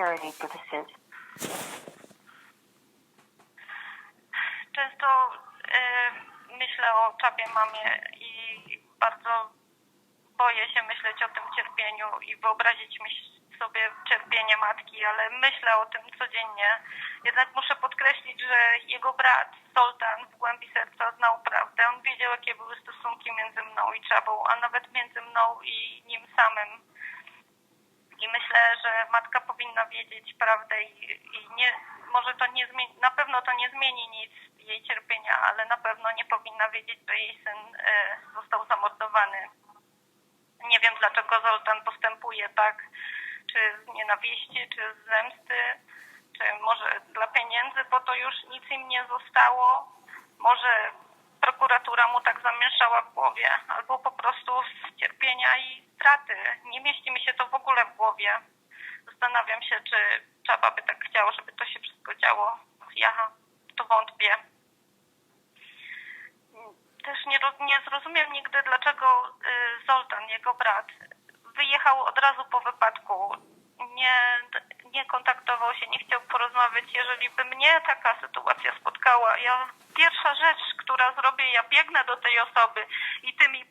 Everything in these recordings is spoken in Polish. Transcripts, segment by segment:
security for the suit. Często myślę o Czabie mamie i bardzo boję się myśleć o tym cierpieniu i wyobrazić sobie cierpienie matki, ale myślę o tym codziennie. Jednak muszę podkreślić, że jego brat Zoltan w głębi serca znał prawdę. On wiedział, jakie były stosunki między mną i Czabą, a nawet między mną i nim samym. I myślę, że matka powinna wiedzieć prawdę i nie, może to nie zmieni, na pewno to nie zmieni nic jej cierpienia, ale na pewno nie powinna wiedzieć, że jej syn został zamordowany. Nie wiem, dlaczego Zoltan postępuje tak, czy z nienawiści, czy z zemsty, czy może dla pieniędzy, bo to już nic im nie zostało. Może prokuratura mu tak zamieszała w głowie, albo po prostu z cierpienia i straty. Nie mieści mi się to w ogóle w głowie. Zastanawiam się, czy Czaba by tak chciał, żeby to się wszystko działo. Ja to wątpię. Też nie zrozumiem nigdy, dlaczego Zoltan, jego brat, wyjechał od razu po wypadku. Nie kontaktował się, nie chciał porozmawiać. Jeżeli by mnie taka sytuacja spotkała, pierwsza rzecz, która zrobię, ja biegnę do tej osoby i ty mi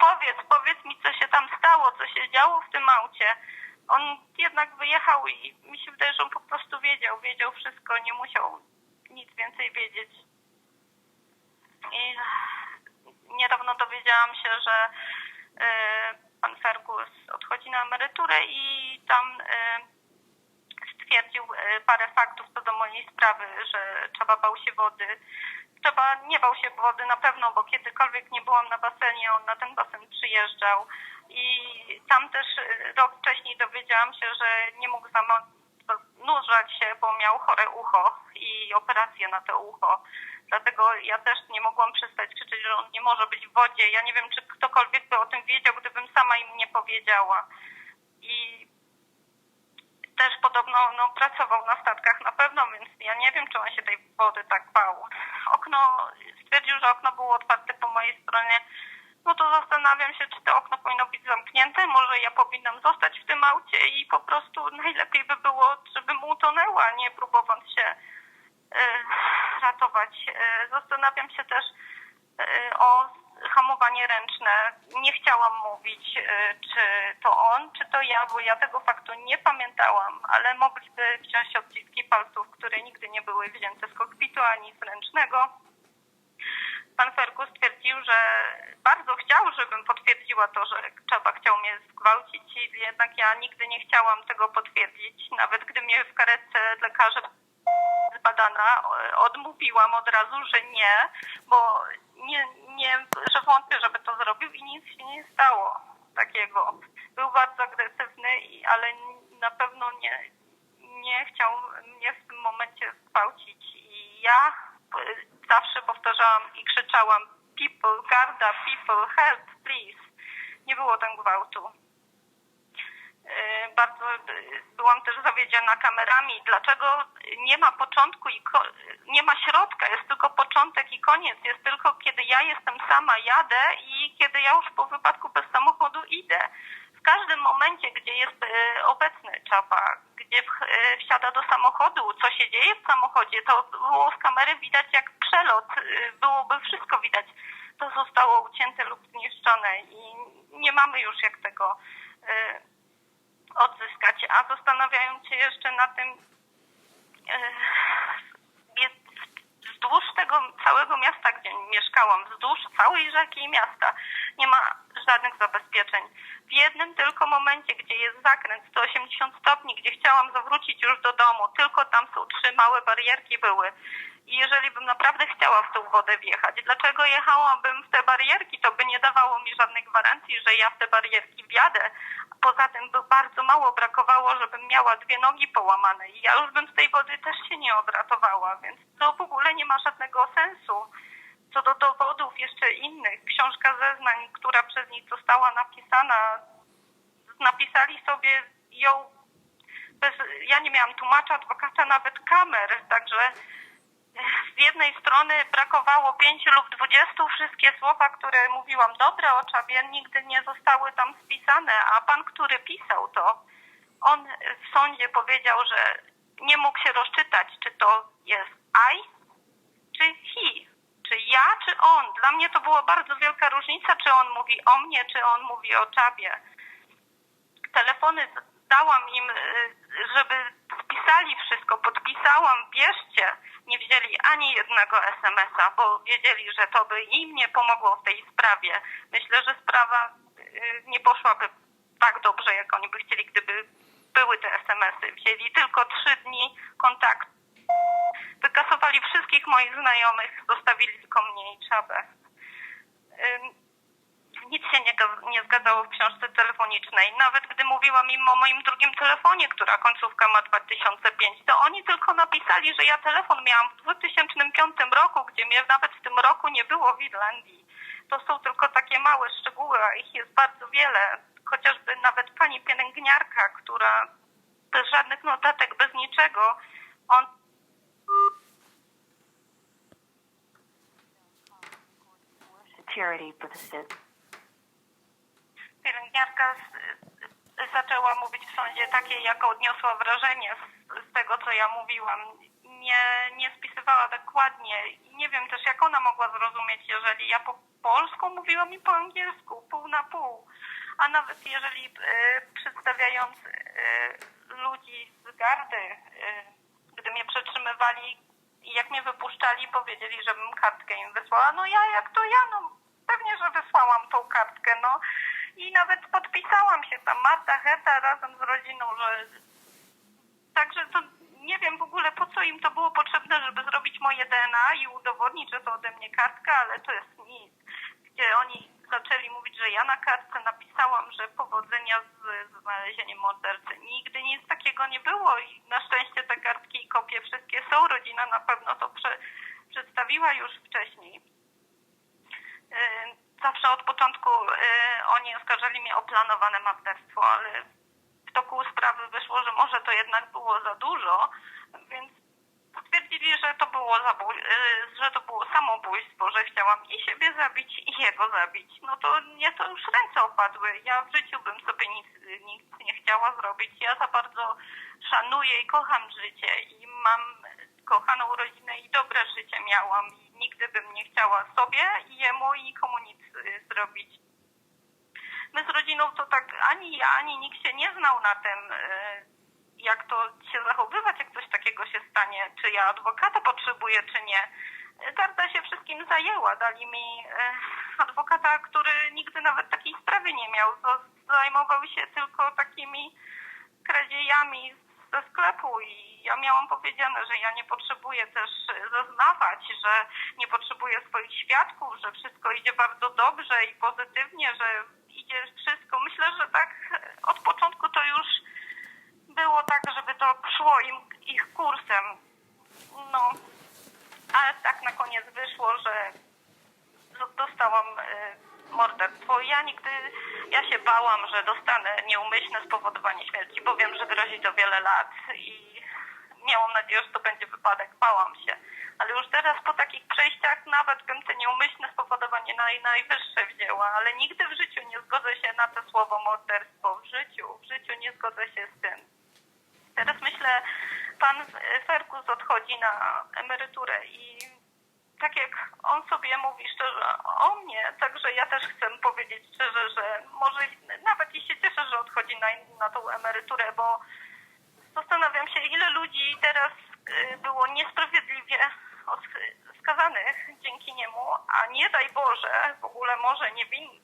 powiedz mi, co się tam stało, co się działo w tym aucie. On jednak wyjechał i mi się wydaje, że on po prostu wiedział wszystko, nie musiał nic więcej wiedzieć. I niedawno dowiedziałam się, że pan Fergus odchodzi na emeryturę i tam stwierdził parę faktów co do mojej sprawy, że Czaba bał się wody. Czaba nie bał się wody na pewno, bo kiedykolwiek nie byłam na basenie, on na ten basen przyjeżdżał. I tam też rok wcześniej dowiedziałam się, że nie mógł zanurzać się, bo miał chore ucho i operację na to ucho. Dlatego ja też nie mogłam przestać krzyczeć, że on nie może być w wodzie. Ja nie wiem, czy ktokolwiek by o tym wiedział, gdybym sama im nie powiedziała. I też podobno pracował na statkach na pewno, więc ja nie wiem, czy on się tej wody tak bał. Stwierdził, że okno było otwarte po mojej stronie. No to zastanawiam się, czy to okno powinno być zamknięte. Może ja powinnam zostać w tym aucie i po prostu najlepiej by było, żebym utonęła, nie próbując się ratować. Zastanawiam się też o hamowanie ręczne. Nie chciałam mówić, czy to on, czy to ja, bo ja tego faktu nie pamiętałam, ale mogliby wziąć odciski palców, które nigdy nie były wzięte z kokpitu ani z ręcznego. Pan Fergus stwierdził, że bardzo chciał, żebym potwierdziła to, że Czaba chciał mnie zgwałcić, i jednak ja nigdy nie chciałam tego potwierdzić. Nawet gdy mnie w karetce lekarze zbadana, odmówiłam od razu, że nie, bo że wątpię, żeby to zrobił i nic się nie stało takiego. Był bardzo agresywny, ale na pewno nie chciał mnie w tym momencie zgwałcić. I ja zawsze powtarzałam i krzyczałam: people, garda, people, help, please. Nie było tam gwałtu. Bardzo byłam też zawiedziona kamerami. Dlaczego nie ma początku i nie ma środka, jest tylko początek i koniec. Jest tylko kiedy ja jestem sama, jadę i kiedy ja już po wypadku bez samochodu idę. W każdym momencie, gdzie jest obecny Czaba, gdzie wsiada do samochodu, co się dzieje w samochodzie, to było z kamery widać jak przelot, byłoby wszystko widać. To zostało ucięte lub zniszczone i nie mamy już jak tego odzyskać. A zastanawiając się jeszcze na tym, wzdłuż tego całego miasta, gdzie mieszkałam, wzdłuż całej rzeki i miasta nie ma żadnych zabezpieczeń. W jednym tylko momencie, gdzie jest zakręt 180 stopni, gdzie chciałam zawrócić już do domu, tylko tam są 3 małe barierki były. I jeżeli bym naprawdę chciała w tą wodę wjechać, dlaczego jechałabym w te barierki? To by nie dawało mi żadnej gwarancji, że ja w te barierki wjadę. Poza tym bardzo mało brakowało, żebym miała 2 nogi połamane i ja już bym z tej wody też się nie odratowała, więc to w ogóle nie ma żadnego sensu. Co do dowodów jeszcze innych, książka zeznań, która przez nich została napisana, napisali sobie ją ja nie miałam tłumacza, adwokata, nawet kamer, także z jednej strony brakowało 5 lub 20, wszystkie słowa, które mówiłam dobre o Czabie, nigdy nie zostały tam spisane, a pan, który pisał to, on w sądzie powiedział, że nie mógł się rozczytać, czy to jest I, czy he. Czy ja, czy on. Dla mnie to była bardzo wielka różnica, czy on mówi o mnie, czy on mówi o Czabie. Telefony dałam im, żeby spisali wszystko, podpisałam, bierzcie. Nie wzięli ani jednego SMS-a, bo wiedzieli, że to by im nie pomogło w tej sprawie. Myślę, że sprawa nie poszłaby tak dobrze, jak oni by chcieli, gdyby były te SMS-y. Wzięli tylko 3 dni kontaktu. Wykasowali wszystkich moich znajomych, zostawili tylko mnie i Czabę. Nic się nie zgadzało w książce telefonicznej. Nawet gdy mówiłam im o moim drugim telefonie, która końcówka ma 2005, to oni tylko napisali, że ja telefon miałam w 2005 roku, gdzie mnie nawet w tym roku nie było w Irlandii. To są tylko takie małe szczegóły, a ich jest bardzo wiele. Chociażby nawet pani pielęgniarka, która bez żadnych notatek, bez niczego, pielęgniarka zaczęła mówić w sądzie takie, jak odniosła wrażenie z tego, co ja mówiłam. Nie spisywała dokładnie i nie wiem też, jak ona mogła zrozumieć, jeżeli ja po polsku mówiłam i po angielsku, pół na pół. A nawet jeżeli przedstawiając ludzi z gardy, gdy mnie przetrzymywali i jak mnie wypuszczali, powiedzieli, żebym kartkę im wysłała. No ja, jak to ja, no pewnie, że wysłałam tą kartkę, no. I nawet podpisałam się tam, Marta, Heta, razem z rodziną, że... Także to nie wiem w ogóle, po co im to było potrzebne, żeby zrobić moje DNA i udowodnić, że to ode mnie kartka, ale to jest nic. Gdzie oni zaczęli mówić, że ja na kartce napisałam, że powodzenia z znalezieniem mordercy. Nigdy nic takiego nie było i na szczęście te kartki i kopie wszystkie są. Rodzina na pewno to przedstawiła już wcześniej. Zawsze od początku oni oskarżali mnie o planowane morderstwo, ale w toku sprawy wyszło, że może to jednak było za dużo, więc stwierdzili, że to było samobójstwo, że chciałam i siebie zabić, i jego zabić. No to mnie to już ręce opadły. Ja w życiu bym sobie nic nie chciała zrobić. Ja za bardzo szanuję i kocham życie i mam kochaną rodzinę i dobre życie miałam. I nigdy bym nie chciała sobie i jemu i nikomu nic zrobić. My z rodziną to tak ani ja, ani nikt się nie znał na tym, jak to się zachowywać, jak coś takiego się stanie, czy ja adwokata potrzebuję, czy nie. Garda się wszystkim zajęła. Dali mi adwokata, który nigdy nawet takiej sprawy nie miał. Zajmował się tylko takimi kradziejami ze sklepu i ja miałam powiedziane, że ja nie potrzebuję też zeznawać, że nie potrzebuję swoich świadków, że wszystko idzie bardzo dobrze i pozytywnie, że idzie wszystko. Myślę, że tak od początku to już było tak, żeby to szło ich kursem. No, ale tak na koniec wyszło, że dostałam morderstwo. Ja się bałam, że dostanę nieumyślne spowodowanie śmierci, bo wiem, że grozi to wiele lat i miałam nadzieję, że to będzie wypadek. Bałam się. Ale już teraz po takich przejściach nawet bym te nieumyślne spowodowanie najwyższe wzięła, ale nigdy w życiu nie zgodzę się na to słowo morderstwo. W życiu nie zgodzę się z tym. Teraz myślę, pan Fergus odchodzi na emeryturę i tak jak on sobie mówi szczerze o mnie, także ja też chcę powiedzieć szczerze, że może nawet i się cieszę, że odchodzi na tą emeryturę, bo zastanawiam się, ile ludzi teraz było niesprawiedliwie skazanych dzięki niemu, a nie daj Boże, w ogóle może niewinni.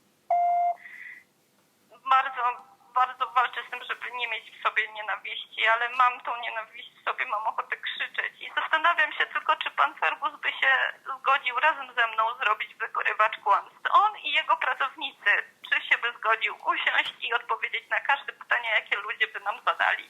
Bardzo walczę z tym, żeby nie mieć w sobie nienawiści, ale mam tą nienawiść w sobie, mam ochotę krzyczeć. I zastanawiam się tylko, czy pan Fergus by się zgodził razem ze mną zrobić wyrywacz kłamstw. On i jego pracownicy, czy się by zgodził usiąść i odpowiedzieć na każde pytanie, jakie ludzie by nam zadali.